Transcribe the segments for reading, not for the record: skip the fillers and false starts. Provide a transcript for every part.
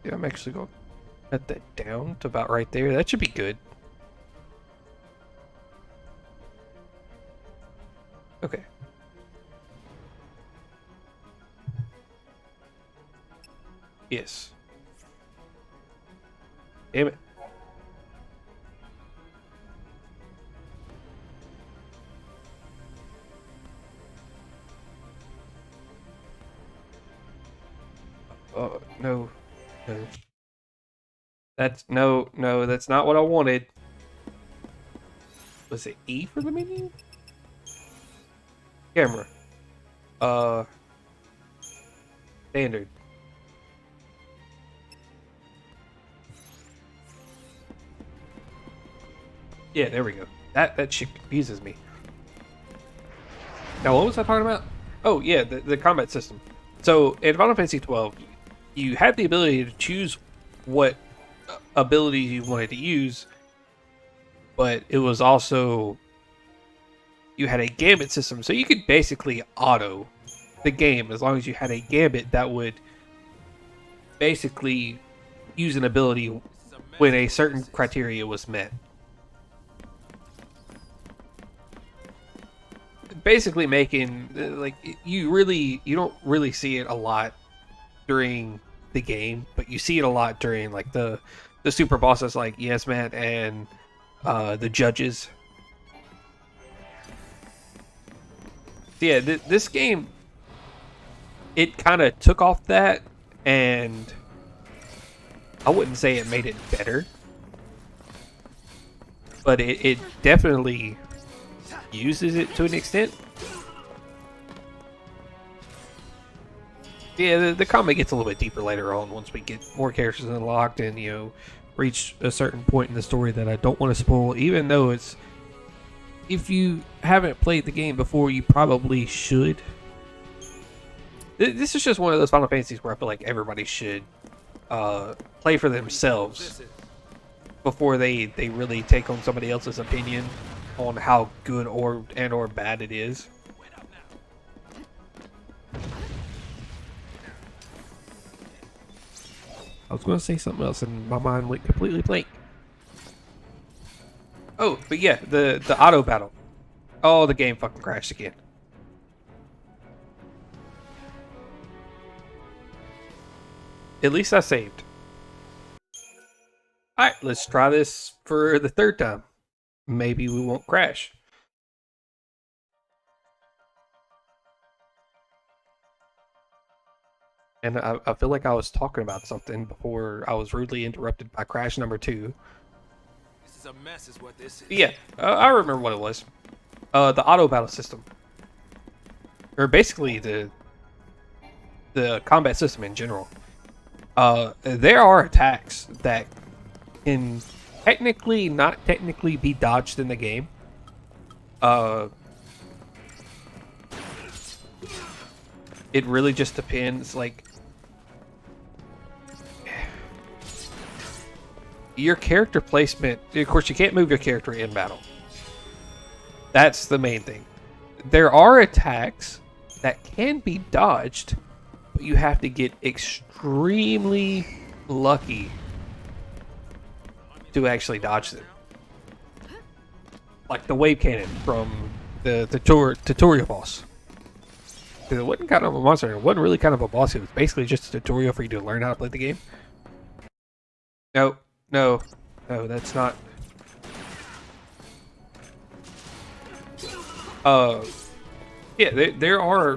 Yeah, I'm actually going to cut that down to about right there. That should be good. Okay. Yes. Damn it. Oh, no. No. No, that's not what I wanted. Was it E for the menu? Camera. Uh, Standard. Yeah, there we go. That shit confuses me. Now, what was I talking about? Oh, yeah, the combat system. So, in Final Fantasy 12, you had the ability to choose what abilities you wanted to use, but it was also you had a gambit system, so you could basically auto the game as long as you had a gambit that would basically use an ability when a certain criteria was met. Basically making like you don't really see it a lot during the game, but you see it a lot during like the super bosses like Yes Man and the judges. Yeah, this game it kind of took off that, and I wouldn't say it made it better, but it definitely uses it to an extent. Yeah, the combat gets a little bit deeper later on once we get more characters unlocked and reach a certain point in the story that I don't want to spoil, even though it's if you haven't played the game before, you probably should. This is just one of those Final Fantasies where I feel like everybody should play for themselves before they really take on somebody else's opinion on how good or bad it is. I was going to say something else and my mind went completely blank. Oh, but yeah, the auto battle. Oh, the game fucking crashed again. At least I saved. Alright, let's try this for the third time. Maybe we won't crash. And I feel like I was talking about something before I was rudely interrupted by crash number 2. This is a mess, is what this is. But yeah, I remember what it was. The auto battle system, or basically the combat system in general. There are attacks that can not technically be dodged in the game. It really just depends. Like your character placement. Of course, you can't move your character in battle. That's the main thing. There are attacks that can be dodged, but you have to get extremely lucky to actually dodge them. Like the wave cannon from the tutorial boss. Because it wasn't kind of a monster. It wasn't really kind of a boss. It was basically just a tutorial for you to learn how to play the game. No, that's not. Yeah, there are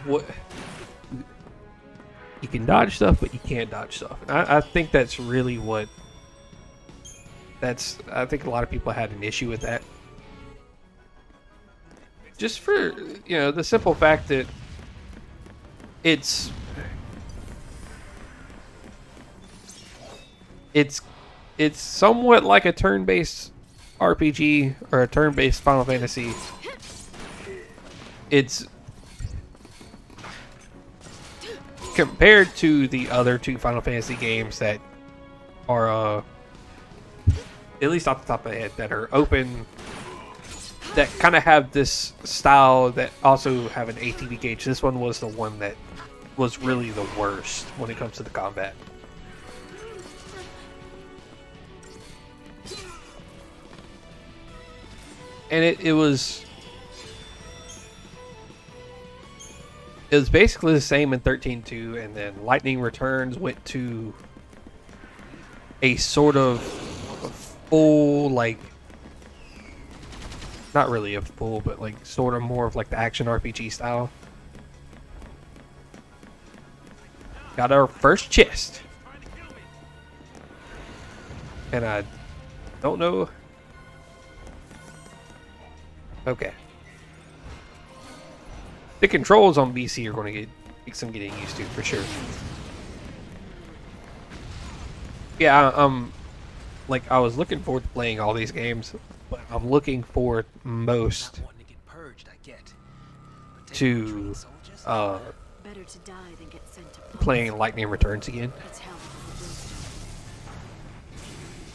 what you can dodge stuff, but you can't dodge stuff. I think that's really what. I think a lot of people had an issue with that. Just for the simple fact that it's somewhat like a turn-based RPG or a turn-based Final Fantasy. It's compared to the other two Final Fantasy games that are at least off the top of my head that are open, that kind of have this style that also have an ATB gauge. This one was the one that was really the worst when it comes to the combat. And it was basically the same in 13.2, and then Lightning Returns went to a sort of full, like, not really a full, but like sort of more of like the action RPG style. Got our first chest. And I don't know. Okay. The controls on BC are going to take some getting used to for sure. Yeah, like I was looking forward to playing all these games, but I'm looking forward most to Better to die than get sent to playing Lightning Returns again. It's hell.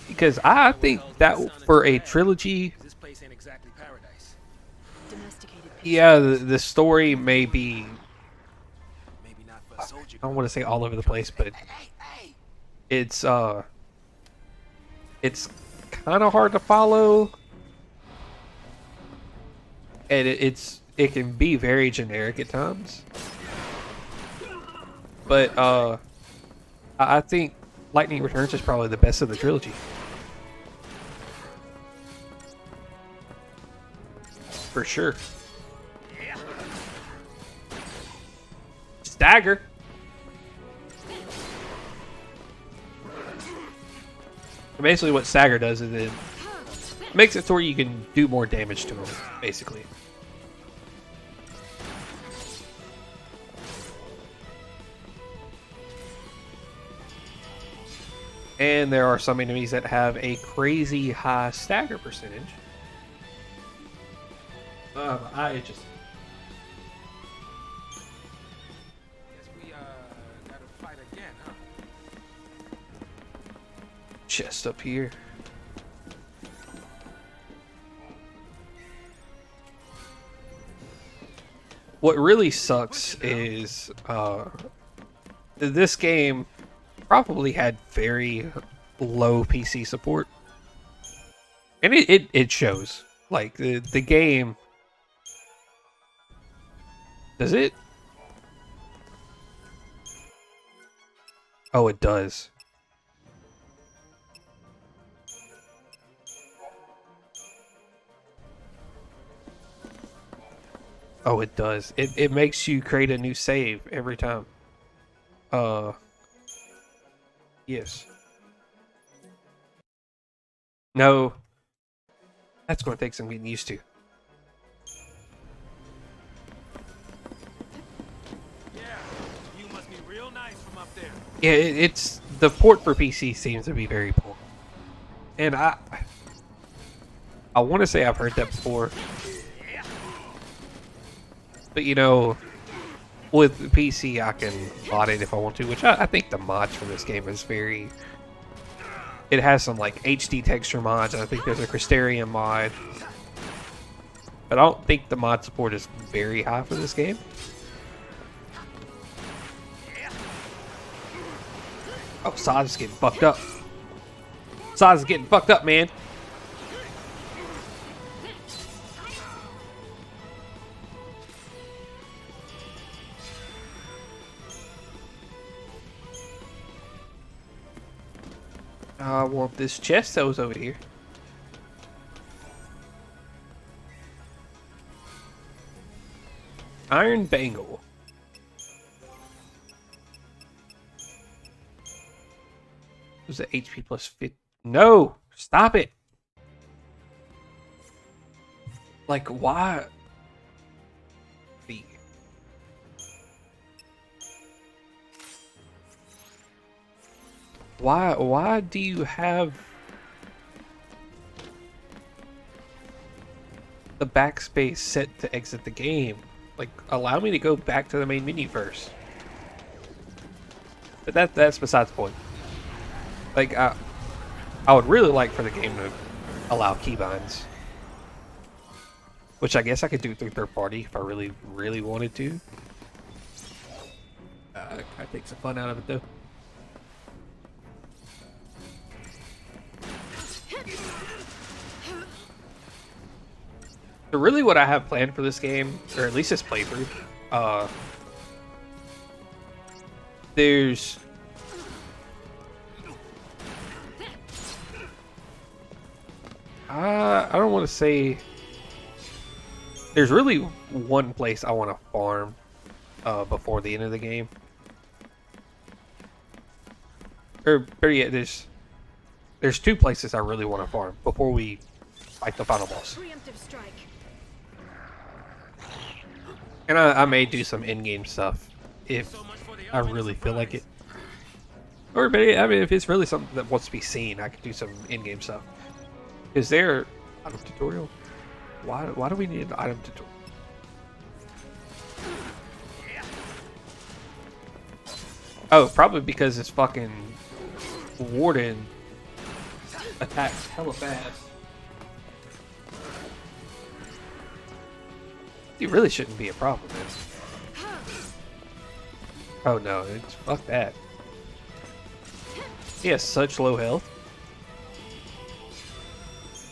Because I think that for a trilogy, This place ain't exactly paradise. Domesticated people. yeah, the story may be, Maybe not for a soldier. I don't want to say all over the place, but it's kind of hard to follow, and it can be very generic at times. But I think Lightning Returns is probably the best of the trilogy. For sure. Stagger. Basically what stagger does is it makes it so where you can do more damage to him, basically. And there are some enemies that have a crazy high stagger percentage. I just... Guess we gotta fight again, huh? Chest up here. What really sucks is this game probably had very low PC support, and it shows. Like the game, does it? Oh, it does. Oh, it does. It makes you create a new save every time. Yes. No. That's going to take some getting used to. Yeah, you must be real nice from up there. Yeah, it's the port for PC seems to be very poor. And I want to say I've heard that before. But you know, with PC I can mod it if I want to, which I think the mods for this game is very... It has some like HD texture mods, and I think there's a Crystarium mod. But I don't think the mod support is very high for this game. Oh, Saz is getting fucked up. Saz is getting fucked up, man. I want this chest that was over here. Iron Bangle. Was it HP plus 50? No! Stop it! Like, why? Why do you have the backspace set to exit the game? Like, allow me to go back to the main menu first. But that's besides the point. Like, I would really like for the game to allow keybinds. Which I guess I could do through third party if I really, really wanted to. I take some fun out of it though. So really what I have planned for this game, or at least this playthrough, there's... I don't want to say... There's really one place I want to farm before the end of the game. Or better yet, there's two places I really want to farm before we fight the final boss. Preemptive strike. And I may do some in-game stuff if I really feel like it. Or better yet, I mean, if it's really something that wants to be seen, I could do some in-game stuff. Is there item tutorial? Why do we need an item tutorial? Oh, probably because this fucking warden attacks hella fast. It really shouldn't be a problem, man. Oh no, it's fuck that. He has such low health.